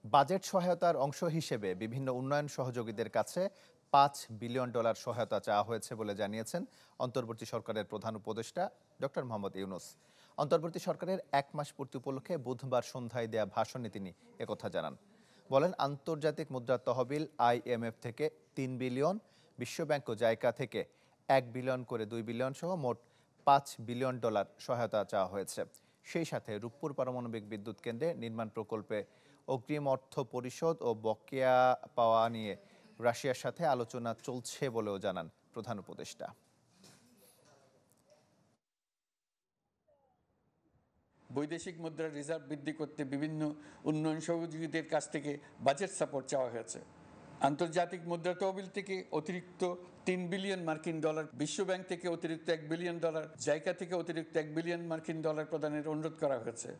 Budget সহায়তার অংশ হিসেবে বিভিন্ন উন্নয়ন সহযোগীদের কাছে $5 বিলিয়ন সহায়তা চাওয়া হয়েছে বলে জানিয়েছেন অন্তর্বর্তী সরকারের প্রধান উপদেষ্টা ডক্টর মোহাম্মদ ইউনূস। অন্তর্বর্তী সরকারের 1 মাস পূর্তি উপলক্ষে বুধবার সন্ধ্যায় দেয়া ভাষণে তিনি একথা জানান। বলেন, আন্তর্জাতিক মুদ্রা তহবিল IMF থেকে 3 বিলিয়ন, বিশ্বব্যাংক ও জাইকা থেকে 1 বিলিয়ন করে 2 বিলিয়ন সহ মোট $5 বিলিয়ন সহায়তা চাওয়া হয়েছে। সেই সাথে রূপপুর পারমাণবিক বিদ্যুৎ কেন্দ্রে নির্মাণ প্রকল্পে অগ্রিম অর্থ পরিশোধ ও বকেয়া পাওয়া নিয়ে রাশিয়ার সাথে আলোচনা চলছে বলেও জানান প্রধান উপদেষ্টা। বৈদেশিক মুদ্রার রিজার্ভ বৃদ্ধি করতে বিভিন্ন উন্নয়ন সহযোগীদের কাছ থেকে বাজেট সাপোর্ট চাওয়া হয়েছে। আন্তর্জাতিক মুদ্রা তহবিল থেকে অতিরিক্ত $3 বিলিয়ন, বিশ্বব্যাংক থেকে অতিরিক্ত $1 বিলিয়ন, জাইকা থেকে অতিরিক্ত $1 বিলিয়ন প্রদানের অনুরোধ করা হয়েছে।